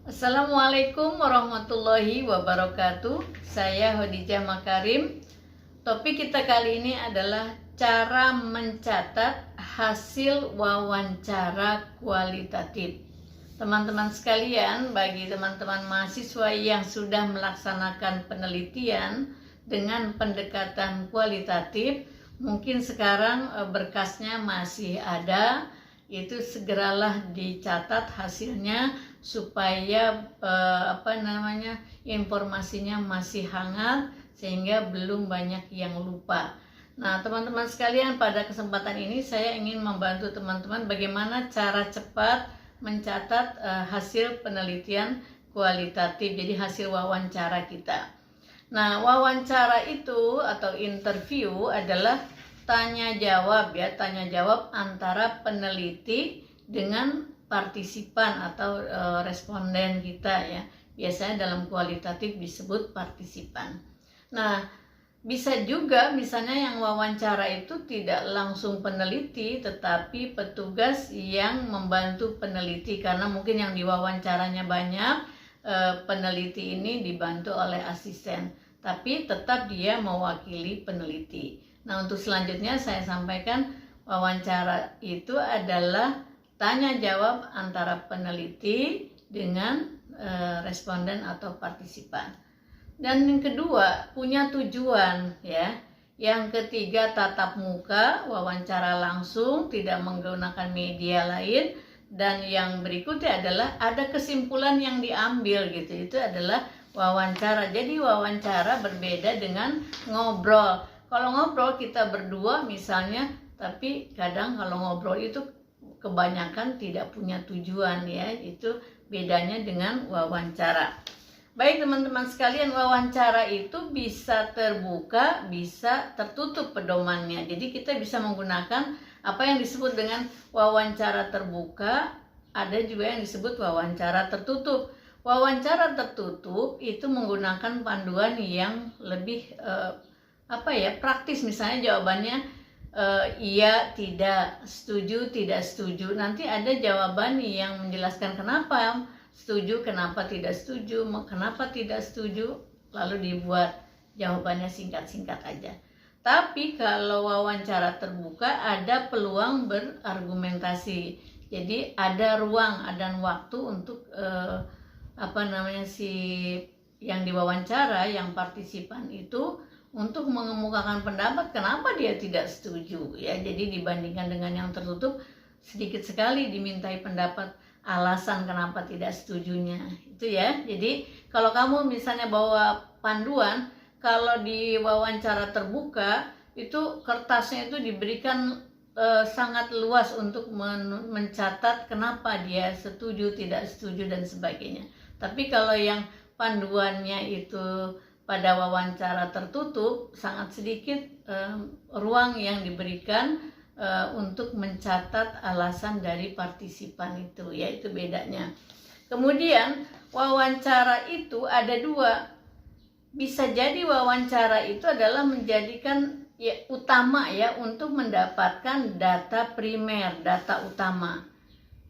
Assalamualaikum warahmatullahi wabarakatuh. Saya Khadijah Makarim. Topik kita kali ini adalah cara mencatat hasil wawancara kualitatif. Teman-teman sekalian, bagi teman-teman mahasiswa yang sudah melaksanakan penelitian dengan pendekatan kualitatif, mungkin sekarang berkasnya masih ada, itu segeralah dicatat hasilnya supaya informasinya masih hangat sehingga belum banyak yang lupa. Nah, teman-teman sekalian, pada kesempatan ini saya ingin membantu teman-teman bagaimana cara cepat mencatat hasil penelitian kualitatif, jadi hasil wawancara kita. Nah, wawancara itu atau interview adalah tanya jawab antara peneliti dengan partisipan atau responden kita ya. Biasanya dalam kualitatif disebut partisipan. Nah, bisa juga misalnya yang wawancara itu tidak langsung peneliti tetapi petugas yang membantu peneliti, karena mungkin yang diwawancaranya banyak, peneliti ini dibantu oleh asisten, tapi tetap dia mewakili peneliti. Nah, untuk selanjutnya saya sampaikan wawancara itu adalah tanya jawab antara peneliti dengan responden atau partisipan. Dan yang kedua, punya tujuan ya. Yang ketiga, tatap muka, wawancara langsung, tidak menggunakan media lain. Dan yang berikutnya adalah ada kesimpulan yang diambil gitu. Itu adalah wawancara. Jadi wawancara berbeda dengan ngobrol. Kalau ngobrol kita berdua misalnya, tapi kadang kalau ngobrol itu kebanyakan tidak punya tujuan ya. Itu bedanya dengan wawancara. Baik teman-teman sekalian, wawancara itu bisa terbuka, bisa tertutup pedomannya. Jadi kita bisa menggunakan apa yang disebut dengan wawancara terbuka, ada juga yang disebut wawancara tertutup. Wawancara tertutup itu menggunakan panduan yang lebih praktis. Misalnya jawabannya iya, tidak, setuju, tidak setuju. Nanti ada jawaban yang menjelaskan kenapa setuju, kenapa tidak setuju, kenapa tidak setuju, lalu dibuat jawabannya singkat-singkat aja. Tapi kalau wawancara terbuka ada peluang berargumentasi. Jadi ada ruang dan waktu untuk si yang diwawancara, yang partisipan itu untuk mengemukakan pendapat kenapa dia tidak setuju ya. Jadi dibandingkan dengan yang tertutup, sedikit sekali dimintai pendapat alasan kenapa tidak setujunya itu ya. Jadi kalau kamu misalnya bawa panduan, kalau di wawancara terbuka itu kertasnya itu diberikan sangat luas untuk mencatat kenapa dia setuju, tidak setuju dan sebagainya. Tapi kalau yang panduannya itu pada wawancara tertutup, sangat sedikit ruang yang diberikan untuk mencatat alasan dari partisipan itu, yaitu bedanya. Kemudian wawancara itu ada dua. Bisa jadi wawancara itu adalah menjadikan utama ya untuk mendapatkan data primer, data utama.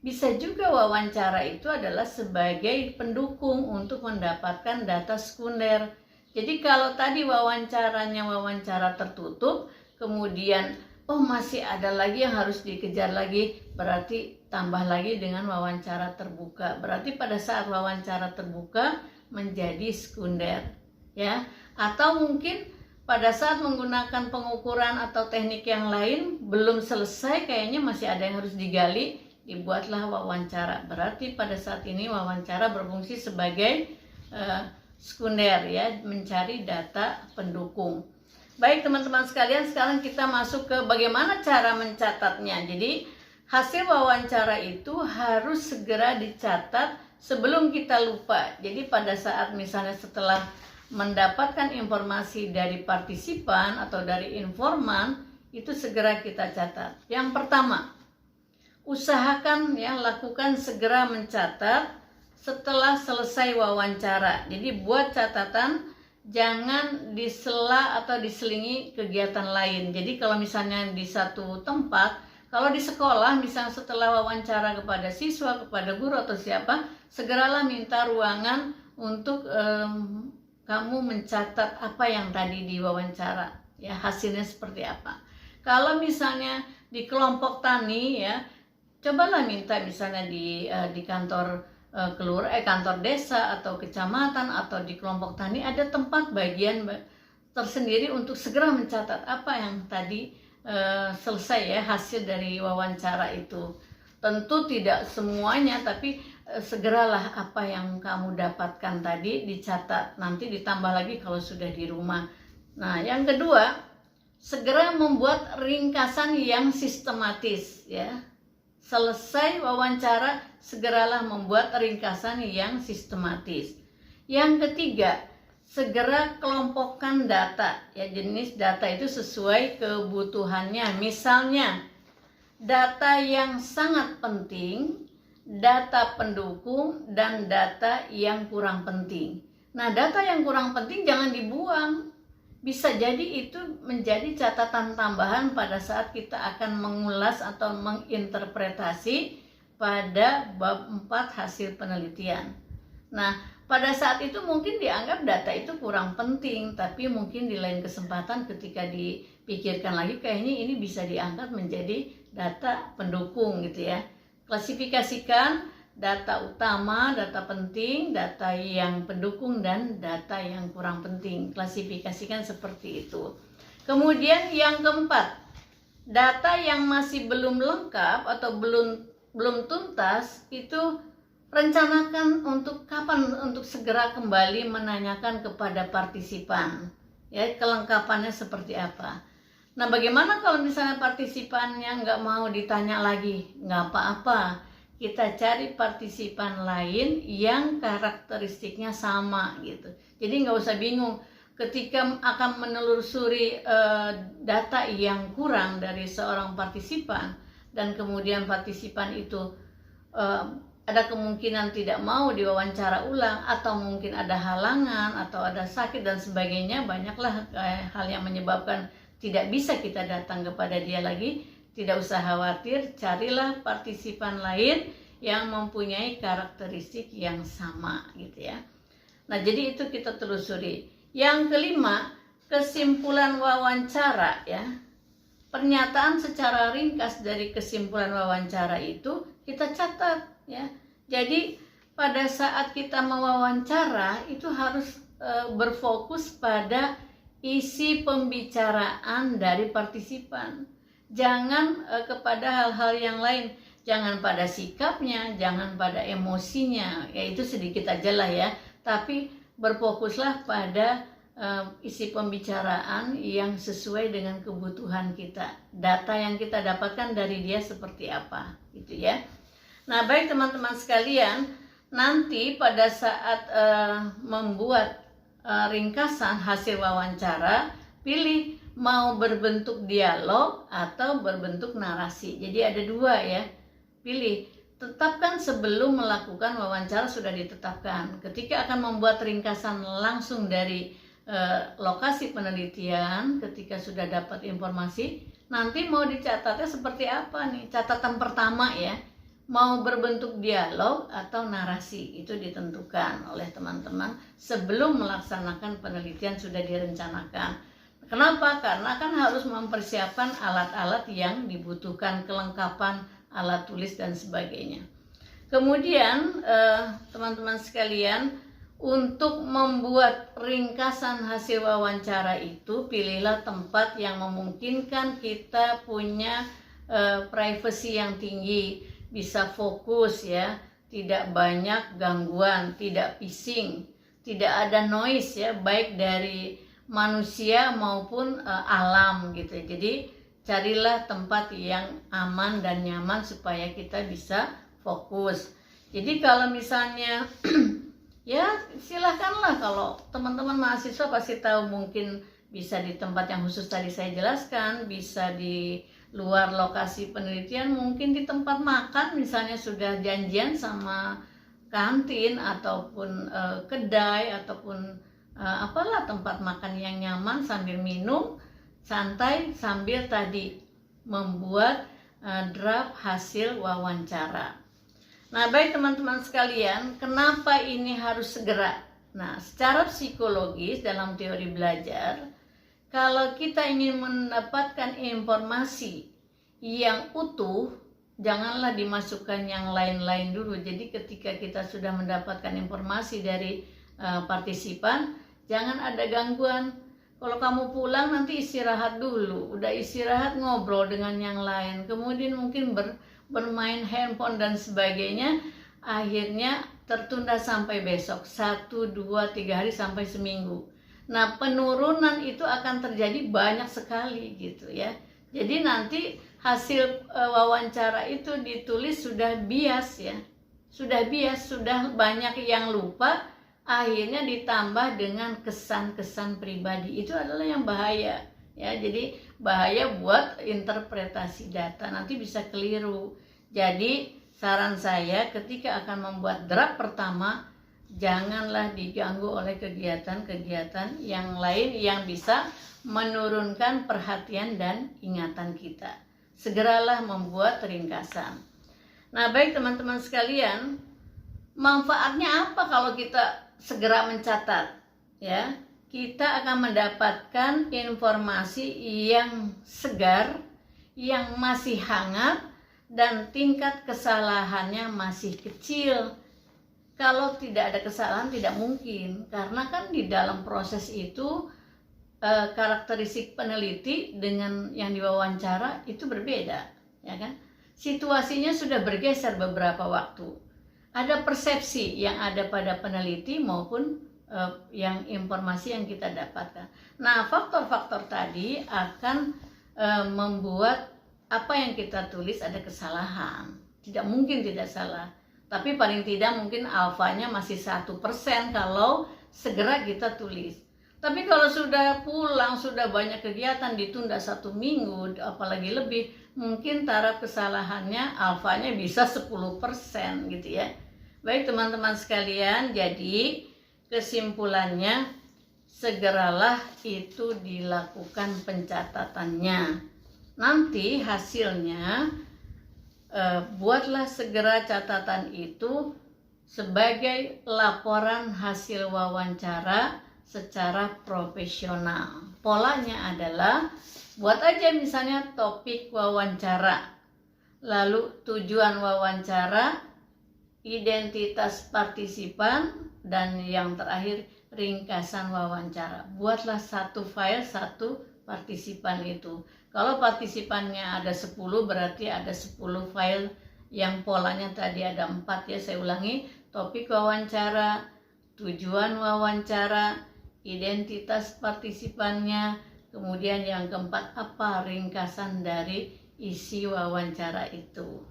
Bisa juga wawancara itu adalah sebagai pendukung untuk mendapatkan data sekunder. Jadi kalau tadi wawancaranya wawancara tertutup, kemudian masih ada lagi yang harus dikejar lagi, berarti tambah lagi dengan wawancara terbuka. Berarti pada saat wawancara terbuka menjadi sekunder ya. Atau mungkin pada saat menggunakan pengukuran atau teknik yang lain belum selesai, kayaknya masih ada yang harus digali, dibuatlah wawancara. Berarti pada saat ini wawancara berfungsi sebagai sekunder ya, mencari data pendukung. Baik teman-teman sekalian, sekarang kita masuk ke bagaimana cara mencatatnya. Jadi hasil wawancara itu harus segera dicatat sebelum kita lupa. Jadi pada saat misalnya setelah mendapatkan informasi dari partisipan atau dari informan, itu segera kita catat. Yang pertama, usahakan ya, lakukan segera mencatat setelah selesai wawancara. Jadi buat catatan, jangan disela atau diselingi kegiatan lain. Jadi kalau misalnya di satu tempat Kalau di sekolah, misalnya setelah wawancara kepada siswa, kepada guru atau siapa, segeralah minta ruangan untuk kamu mencatat apa yang tadi diwawancara, ya, hasilnya seperti apa. Kalau misalnya di kelompok tani, ya, cobalah minta misalnya di kantor kantor desa atau kecamatan atau di kelompok tani ada tempat bagian tersendiri untuk segera mencatat apa yang tadi selesai, ya, hasil dari wawancara itu. Tentu tidak semuanya, tapi segeralah apa yang kamu dapatkan tadi dicatat, nanti ditambah lagi kalau sudah di rumah. Nah, yang kedua, segera membuat ringkasan yang sistematis, ya. Selesai wawancara, segeralah membuat ringkasan yang sistematis. Yang ketiga, segera kelompokkan data, ya, jenis data itu sesuai kebutuhannya. Misalnya, data yang sangat penting, data pendukung, dan data yang kurang penting. Nah, data yang kurang penting jangan dibuang. Bisa jadi itu menjadi catatan tambahan pada saat kita akan mengulas atau menginterpretasi pada bab 4 hasil penelitian. Nah, pada saat itu mungkin dianggap data itu kurang penting, tapi mungkin di lain kesempatan ketika dipikirkan lagi, kayaknya ini bisa diangkat menjadi data pendukung gitu, ya. Klasifikasikan data utama, data penting, data yang pendukung, dan data yang kurang penting. Klasifikasikan seperti itu. Kemudian yang keempat, data yang masih belum lengkap atau belum tuntas itu rencanakan untuk kapan untuk segera kembali menanyakan kepada partisipan, ya, kelengkapannya seperti apa. Nah, bagaimana kalau misalnya partisipannya nggak mau ditanya lagi? Nggak apa-apa, kita cari partisipan lain yang karakteristiknya sama gitu. Jadi nggak usah bingung ketika akan menelusuri data yang kurang dari seorang partisipan, dan kemudian partisipan itu ada kemungkinan tidak mau diwawancara ulang, atau mungkin ada halangan atau ada sakit dan sebagainya. Banyaklah hal yang menyebabkan tidak bisa kita datang kepada dia lagi. Tidak usah khawatir, carilah partisipan lain yang mempunyai karakteristik yang sama gitu, ya. Nah, jadi itu kita telusuri. Yang kelima, kesimpulan wawancara, ya. Pernyataan secara ringkas dari kesimpulan wawancara itu kita catat, ya. Jadi pada saat kita mewawancara itu harus berfokus pada isi pembicaraan dari partisipan. Jangan kepada hal-hal yang lain. Jangan pada sikapnya, jangan pada emosinya, ya, itu sedikit aja lah, ya. Tapi berfokuslah pada isi pembicaraan yang sesuai dengan kebutuhan kita. Data yang kita dapatkan dari dia seperti apa, gitu, ya. Nah, baik teman-teman sekalian, nanti pada saat membuat ringkasan hasil wawancara, pilih mau berbentuk dialog atau berbentuk narasi. Jadi ada dua, ya. Pilih, tetapkan sebelum melakukan wawancara sudah ditetapkan. Ketika akan membuat ringkasan langsung dari lokasi penelitian, ketika sudah dapat informasi, nanti mau dicatatnya seperti apa nih? Catatan pertama, ya, mau berbentuk dialog atau narasi, itu ditentukan oleh teman-teman sebelum melaksanakan penelitian sudah direncanakan. Kenapa? Karena kan harus mempersiapkan alat-alat yang dibutuhkan, kelengkapan alat tulis dan sebagainya. Kemudian teman-teman sekalian, untuk membuat ringkasan hasil wawancara itu, pilihlah tempat yang memungkinkan kita punya privasi yang tinggi, bisa fokus, ya, tidak banyak gangguan, tidak bising, tidak ada noise, ya, baik dari manusia maupun alam gitu. Jadi carilah tempat yang aman dan nyaman supaya kita bisa fokus. Jadi kalau misalnya ya silahkanlah, kalau teman-teman mahasiswa pasti tahu, mungkin bisa di tempat yang khusus tadi saya jelaskan, bisa di luar lokasi penelitian, mungkin di tempat makan misalnya sudah janjian sama kantin ataupun kedai ataupun apalah tempat makan yang nyaman sambil minum santai sambil tadi membuat draft hasil wawancara. Nah, baik teman-teman sekalian, kenapa ini harus segera? Nah, secara psikologis dalam teori belajar, kalau kita ingin mendapatkan informasi yang utuh, janganlah dimasukkan yang lain-lain dulu. Jadi ketika kita sudah mendapatkan informasi dari partisipan, jangan ada gangguan. Kalau kamu pulang nanti istirahat dulu, udah istirahat ngobrol dengan yang lain, kemudian mungkin bermain handphone dan sebagainya, akhirnya tertunda sampai besok, 1, 2, 3 hari sampai seminggu. Nah, penurunan itu akan terjadi banyak sekali gitu ya. Jadi nanti hasil wawancara itu ditulis sudah bias ya, sudah bias, sudah banyak yang lupa. Akhirnya ditambah dengan kesan-kesan pribadi, itu adalah yang bahaya ya. Jadi bahaya buat interpretasi data, nanti bisa keliru. Jadi saran saya ketika akan membuat draft pertama, janganlah diganggu oleh kegiatan-kegiatan yang lain yang bisa menurunkan perhatian dan ingatan kita. Segeralah membuat ringkasan. Nah, baik teman-teman sekalian, manfaatnya apa kalau kita segera mencatat ya? Kita akan mendapatkan informasi yang segar, yang masih hangat, dan tingkat kesalahannya masih kecil. Kalau tidak ada kesalahan tidak mungkin, karena kan di dalam proses itu karakteristik peneliti dengan yang diwawancara itu berbeda, ya kan? Situasinya sudah bergeser beberapa waktu. Ada persepsi yang ada pada peneliti maupun yang informasi yang kita dapatkan. Nah, faktor-faktor tadi akan membuat apa yang kita tulis ada kesalahan. Tidak mungkin tidak salah, tapi paling tidak mungkin alfanya masih 1% kalau segera kita tulis. Tapi kalau sudah pulang, sudah banyak kegiatan, ditunda 1 minggu, apalagi lebih, mungkin taraf kesalahannya alfanya bisa 10% gitu ya. Baik teman-teman sekalian, jadi kesimpulannya segeralah itu dilakukan pencatatannya. Nanti hasilnya buatlah segera catatan itu sebagai laporan hasil wawancara secara profesional. Polanya adalah buat aja misalnya topik wawancara, lalu tujuan wawancara, identitas partisipan, dan yang terakhir ringkasan wawancara. Buatlah satu file satu partisipan itu. Kalau partisipannya ada 10 berarti ada 10 file yang polanya tadi ada 4 ya. Saya ulangi, topik wawancara, tujuan wawancara, identitas partisipannya, kemudian yang keempat apa ringkasan dari isi wawancara itu.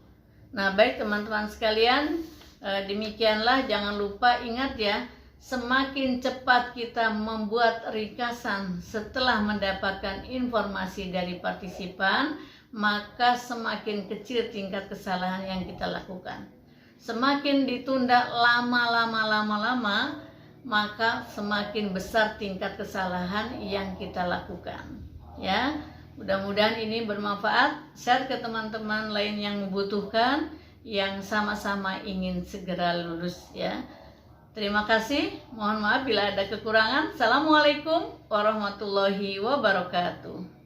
Nah, baik teman-teman sekalian, demikianlah, jangan lupa ingat ya, semakin cepat kita membuat ringkasan setelah mendapatkan informasi dari partisipan, maka semakin kecil tingkat kesalahan yang kita lakukan. Semakin ditunda lama, maka semakin besar tingkat kesalahan yang kita lakukan. Ya, mudah-mudahan ini bermanfaat. Share ke teman-teman lain yang membutuhkan, yang sama-sama ingin segera lulus ya. Terima kasih, mohon maaf bila ada kekurangan. Assalamualaikum warahmatullahi wabarakatuh.